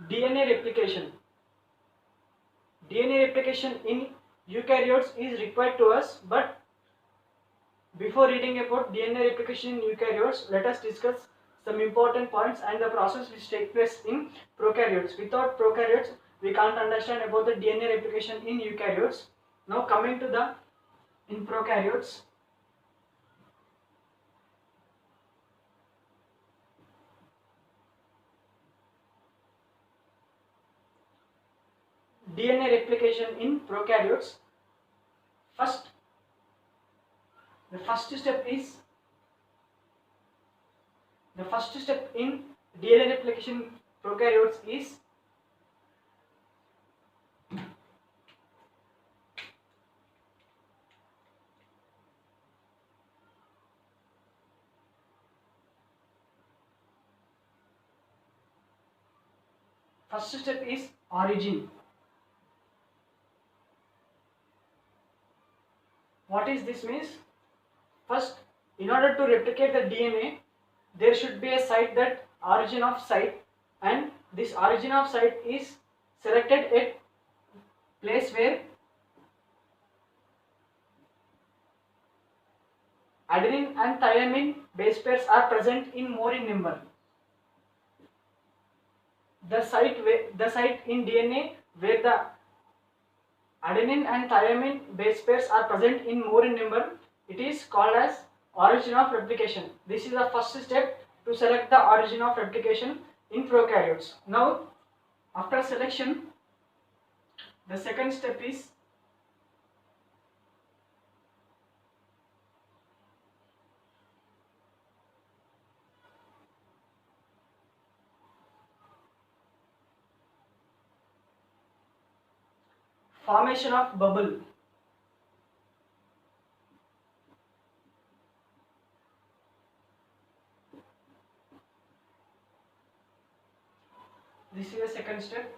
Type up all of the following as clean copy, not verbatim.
DNA replication. DNA replication in eukaryotes is required to us, but before reading about DNA replication in eukaryotes, let us discuss some important points and the process which takes place in prokaryotes. Without prokaryotes, we can't understand about the DNA replication in eukaryotes. Now coming to the in prokaryotes. DNA replication in prokaryotes. First, the first step in DNA replication prokaryotes is origin. What is this means? First, in order to replicate the DNA, there should be a site, that origin of site, and this origin of site is selected at place where adenine and thymine base pairs are present in more in number. The site in DNA where the adenine and thymine base pairs are present in more in number, it is called as origin of replication. This is the first step to select the origin of replication in prokaryotes. Now, after selection, the second step is formation of bubble. This is the second step.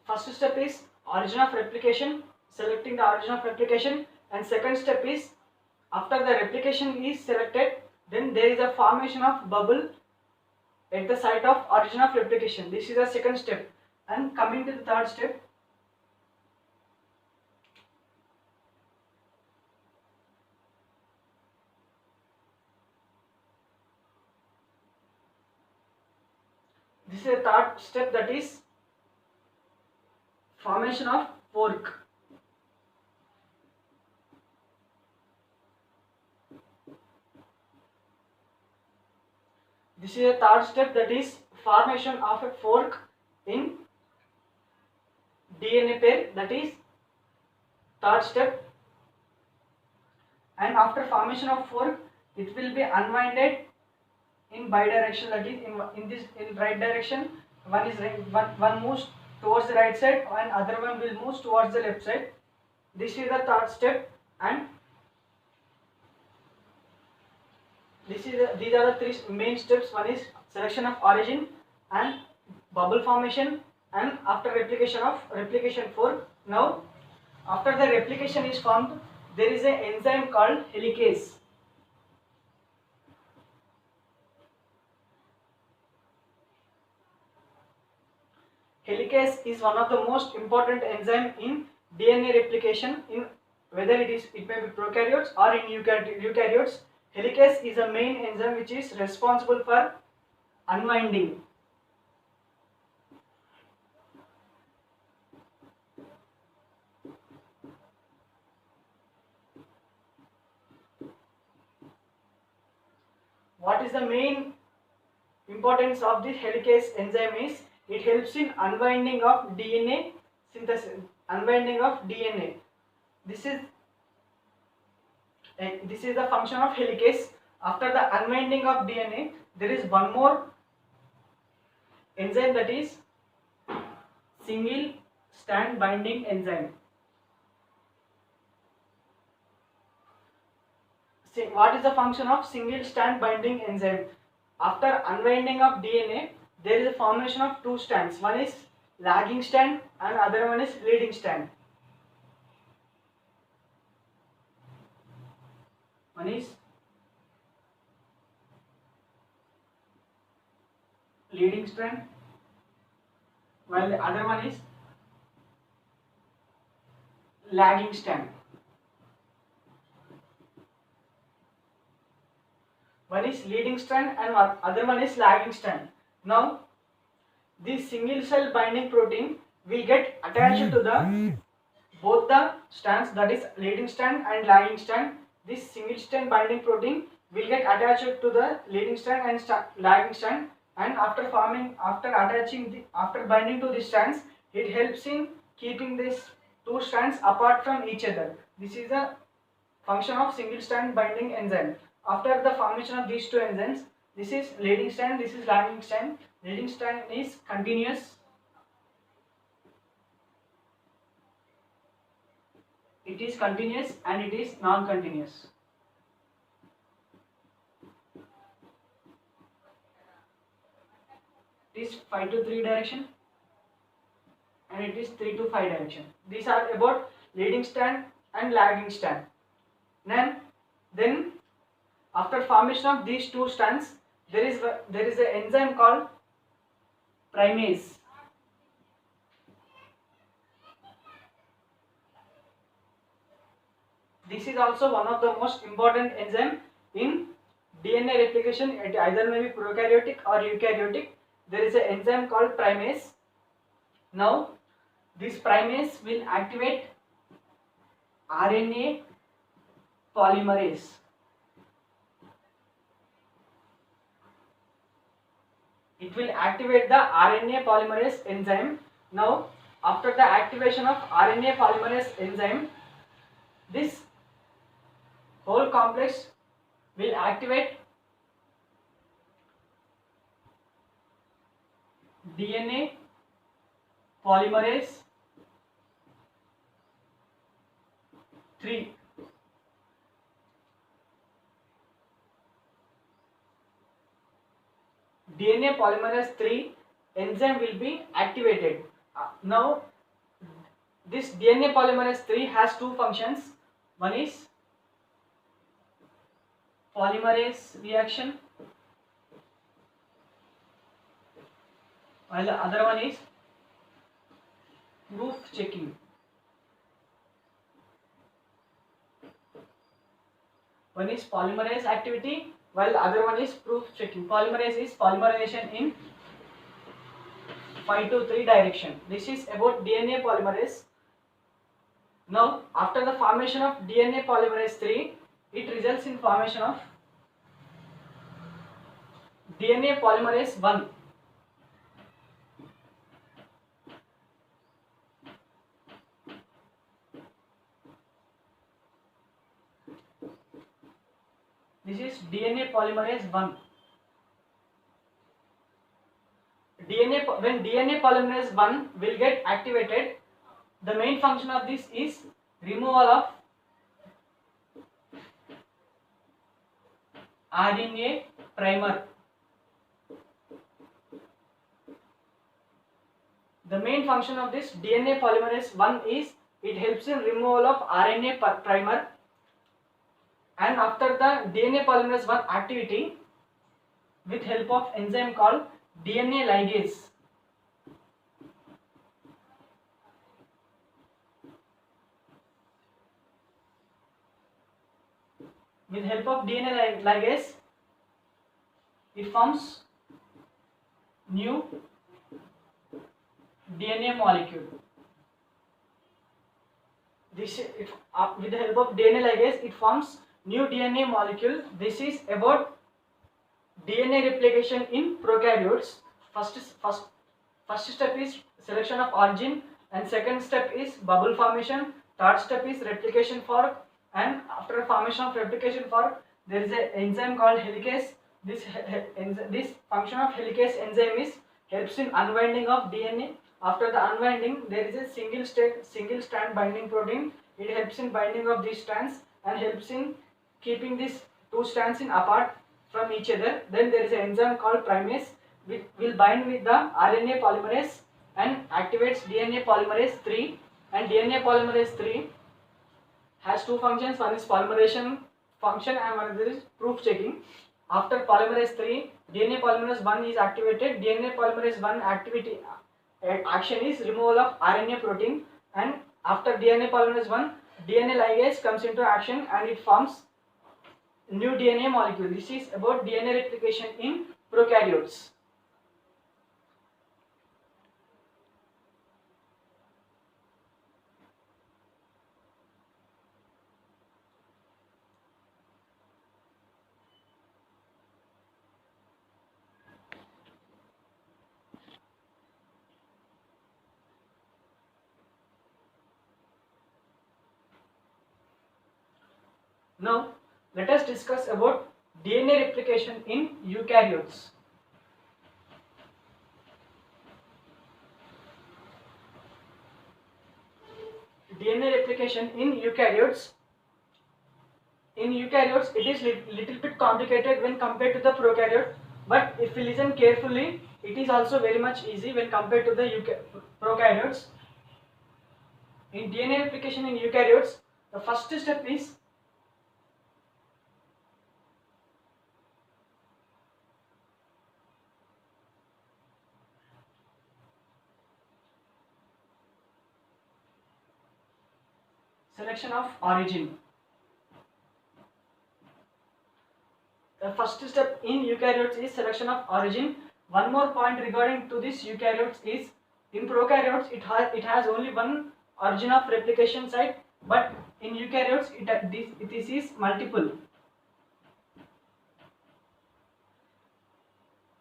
First step is origin of replication, selecting the origin of replication, and second step is after the replication is selected, then there is a formation of bubble at the site of origin of replication. This is the second step. And coming to the third step, this is the third step, that is formation of fork. This is a third step, that is formation of a fork in DNA pair, that is third step. And after formation of fork, it will be unwinded in bidirectional, that is in right direction. One moves towards the right side and other one will move towards the left side. This is the third step, and these are the three main steps. One is selection of origin and bubble formation, and after replication fork. Now, after the replication is formed, there is an enzyme called helicase. Helicase is one of the most important enzyme in DNA replication, in whether it may be prokaryotes or in eukaryotes. Helicase is a main enzyme which is responsible for unwinding. What is the main importance of this helicase enzyme is it helps in unwinding of DNA synthesis, unwinding of DNA. This is the function of helicase. After the unwinding of DNA, there is one more enzyme, that is single strand binding enzyme. What is the function of single strand binding enzyme? After unwinding of DNA, there is a formation of two strands. One is lagging strand and other one is leading strand. One is leading strand while the other one is lagging strand. One is leading strand and other one is lagging strand. Now this single cell binding protein will get attached to the both the strands, that is leading strand and lagging strand. This single strand binding protein will get attached to the leading strand and lagging strand, and after binding to the strands, it helps in keeping these two strands apart from each other. This is the function of single strand binding enzyme. After the formation of these two enzymes, this is leading strand, this is lagging strand. Leading strand is continuous. It is continuous and it is non-continuous. It is 5 to 3 direction and it is 3 to 5 direction. These are about leading strand and lagging strand. Then after formation of these two strands, there is an enzyme called primase. This is also one of the most important enzyme in DNA replication. It either may be prokaryotic or eukaryotic. There is an enzyme called primase. Now this primase will activate RNA polymerase. It will activate the RNA polymerase enzyme. Now after the activation of RNA polymerase enzyme, this whole complex will activate DNA polymerase 3. DNA polymerase 3 enzyme will be activated. Now this DNA polymerase 3 has two functions. One is polymerase reaction, while the other one is proof checking. One is polymerase activity, while the other one is proof checking. Polymerase is polymerization in 5 to 3 direction. This is about DNA polymerase. Now after the formation of DNA polymerase 3, it results in formation of DNA polymerase 1. This is DNA polymerase 1. When DNA polymerase 1 will get activated, the main function of this is removal of RNA primer. The main function of this DNA polymerase 1 is it helps in removal of RNA primer, and after the DNA polymerase 1 activity, with help of enzyme called DNA ligase, it forms new DNA molecule. With the help of DNA ligase, it forms new DNA molecule. This is about DNA replication in prokaryotes. First step is selection of origin, and second step is bubble formation. Third step is replication fork, and after formation of replication fork, there is an enzyme called helicase. This function of helicase enzyme is helps in unwinding of DNA. After the unwinding, there is a single strand binding protein. It helps in binding of these strands and helps in keeping these two strands in apart from each other. Then there is an enzyme called primase which will bind with the RNA polymerase and activates DNA polymerase 3. And DNA polymerase 3 has two functions. One is polymerization function and one is proof checking. After polymerase 3, DNA polymerase 1 is activated. DNA polymerase 1 activity action is removal of RNA protein, and after DNA polymerase 1, DNA ligase comes into action and it forms new DNA molecule. This is about DNA replication in prokaryotes. Now, let us discuss about DNA replication in eukaryotes. DNA replication in eukaryotes. In eukaryotes, it is little bit complicated when compared to the prokaryote, but if we listen carefully, it is also very much easy when compared to the prokaryotes. In DNA replication in eukaryotes, the first step is selection of origin. The first step in eukaryotes is selection of origin. One more point regarding to this eukaryotes is, in prokaryotes it has only one origin of replication site, but in eukaryotes this is multiple.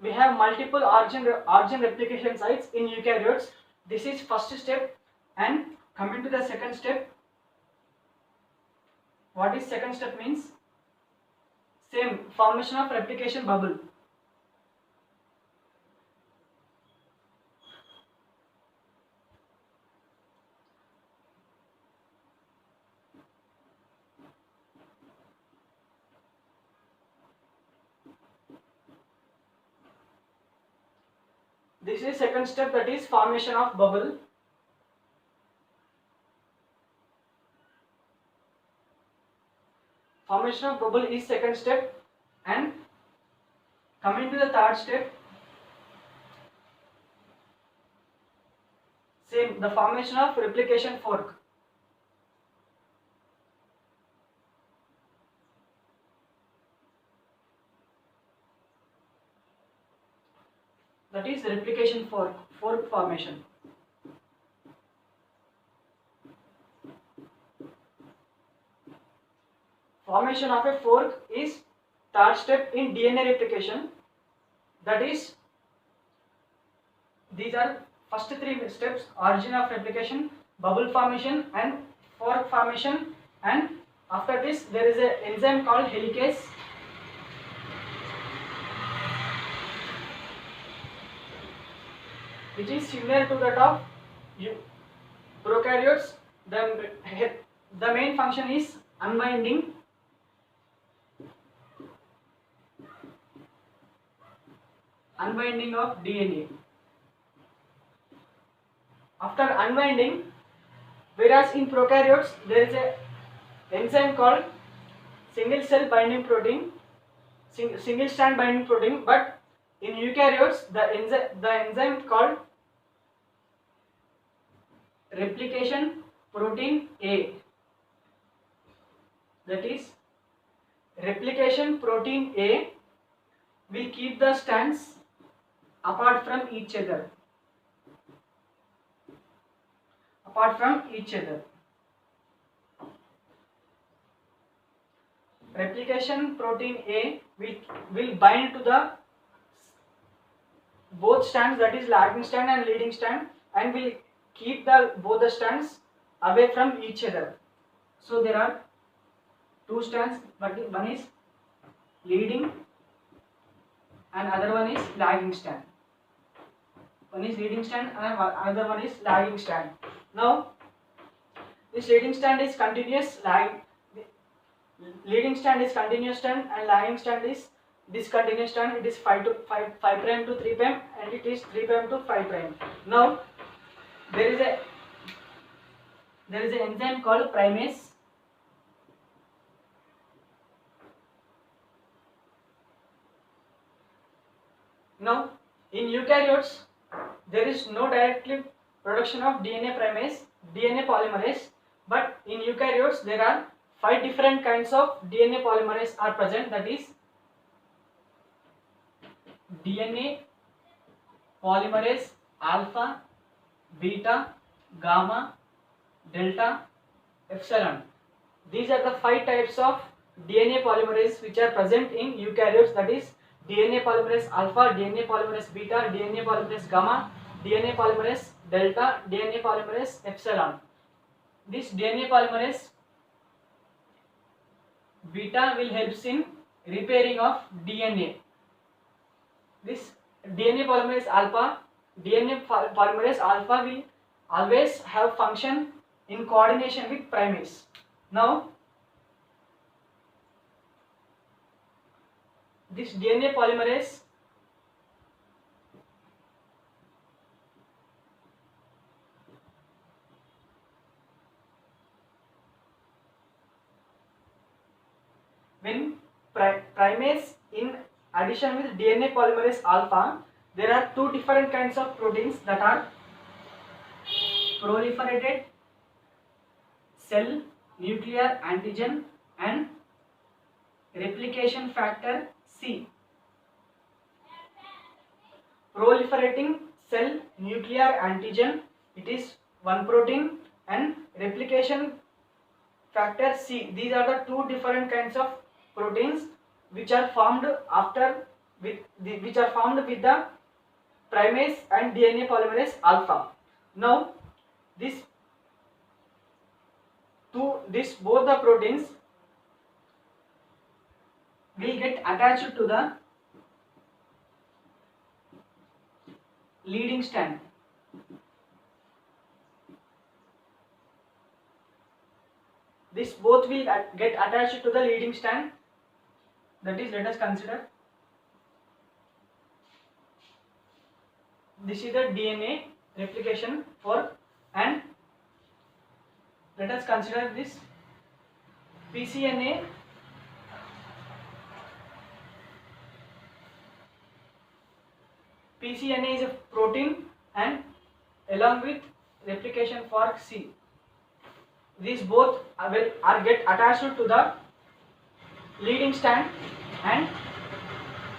We have multiple origin replication sites in eukaryotes. This is first step, and coming to the second step. What is second step means? Same, formation of replication bubble. This is second step, that is formation of bubble. Formation of bubble is second step, and coming to the third step, same, the formation of replication fork. That is replication fork formation. Formation of a fork is third step in DNA replication. That is, these are first three steps: origin of replication, bubble formation, and fork formation. And after this, there is an enzyme called helicase. Which is similar to that of prokaryotes. The main function is unbinding. Unbinding of DNA. After unbinding, whereas in prokaryotes there is a enzyme called single cell binding protein, single strand binding protein, but in eukaryotes the enzyme called replication protein A. That is, replication protein A will keep the strands apart from each other. Replication protein A will bind to the both strands, that is lagging strand and leading strand, and will keep both the strands away from each other. So there are two strands, but one is leading and other one is lagging strand. One is leading strand and another one is lagging strand. Now this leading strand is continuous, leading strand is continuous strand, and lagging strand is discontinuous strand. It is 5 prime to 3 prime, and it is 3 prime to 5 prime. Now there is an enzyme called primase. Now in eukaryotes there is no directly production of DNA polymerase, but in eukaryotes there are 5 different kinds of DNA polymerase are present, that is DNA polymerase alpha, beta, gamma, delta, epsilon. These are the 5 types of DNA polymerase which are present in eukaryotes, that is DNA polymerase alpha, DNA polymerase beta, DNA polymerase gamma, DNA polymerase delta, DNA polymerase epsilon. This DNA polymerase beta will help in repairing of DNA. This DNA polymerase alpha will always have function in coordination with primase. Now this DNA polymerase when primase in addition with DNA polymerase alpha, there are 2 different kinds of proteins that are proliferated cell nuclear antigen and replication factor C. Proliferating cell nuclear antigen, it is one protein, and replication factor C. These are the 2 different kinds of proteins which are formed with the primase and DNA polymerase alpha. Now both the proteins will get attached to the leading strand. This both will get attached to the leading strand, that is, let us consider this is the DNA replication fork, and let us consider this pCNA is a protein, and along with replication fork C, these both are get attached to the leading strand, and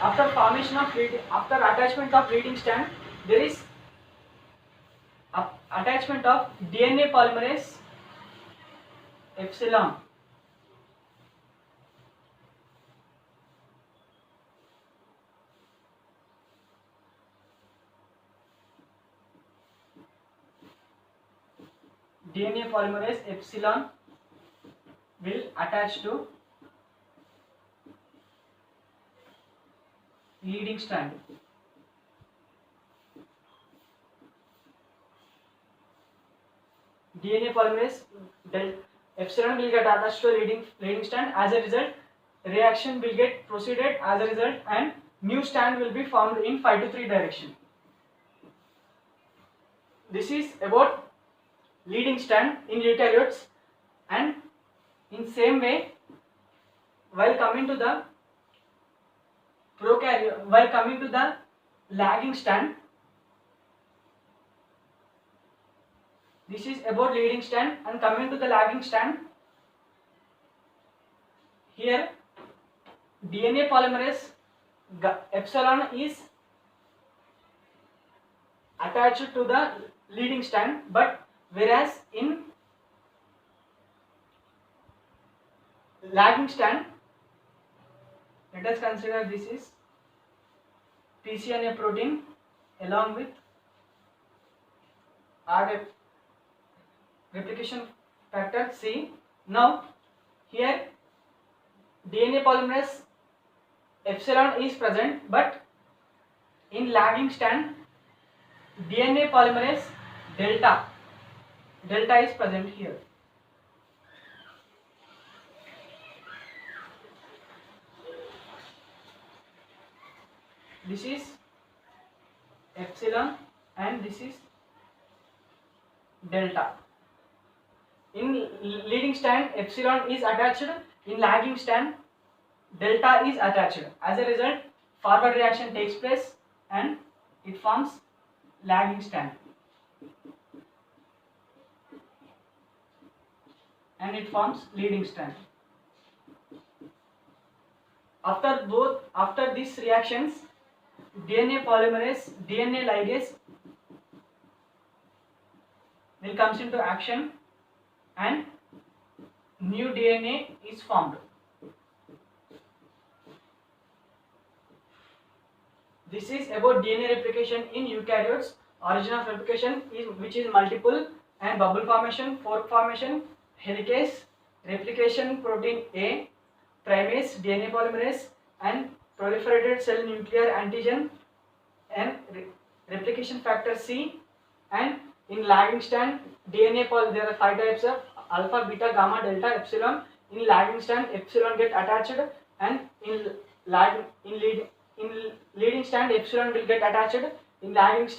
after attachment of leading strand, there is attachment of DNA polymerase epsilon. DNA polymerase epsilon will attach to leading strand. DNA polymerase epsilon will get attached to leading strand. As a result, reaction will get proceeded as a result, and new strand will be formed in 5 to 3 direction. This is about leading strand in eukaryotes, and in same way, while coming to the lagging strand, this is about leading strand, and coming to the lagging strand, here DNA polymerase epsilon is attached to the leading strand, but whereas in lagging strand, let us consider this is pCNA protein along with replication factor C. Now here DNA polymerase epsilon is present, but in lagging strand DNA polymerase delta is present here. This is epsilon and this is delta. In leading strand epsilon is attached, in lagging strand delta is attached. As a result, forward reaction takes place and it forms lagging strand, and it forms leading strand. After these reactions, DNA polymerase, DNA ligase will comes into action and new DNA is formed. This is about DNA replication in eukaryotes. Origin of replication is which is multiple and bubble formation, fork formation, helicase, replication protein A, trimase, DNA polymerase, and proliferated cell nuclear antigen and replication factor C. And in lagging strand DNA there are 5 types of alpha, beta, gamma, delta, epsilon. In lagging strand epsilon get attached, and in leading strand epsilon will get attached. In lagging strand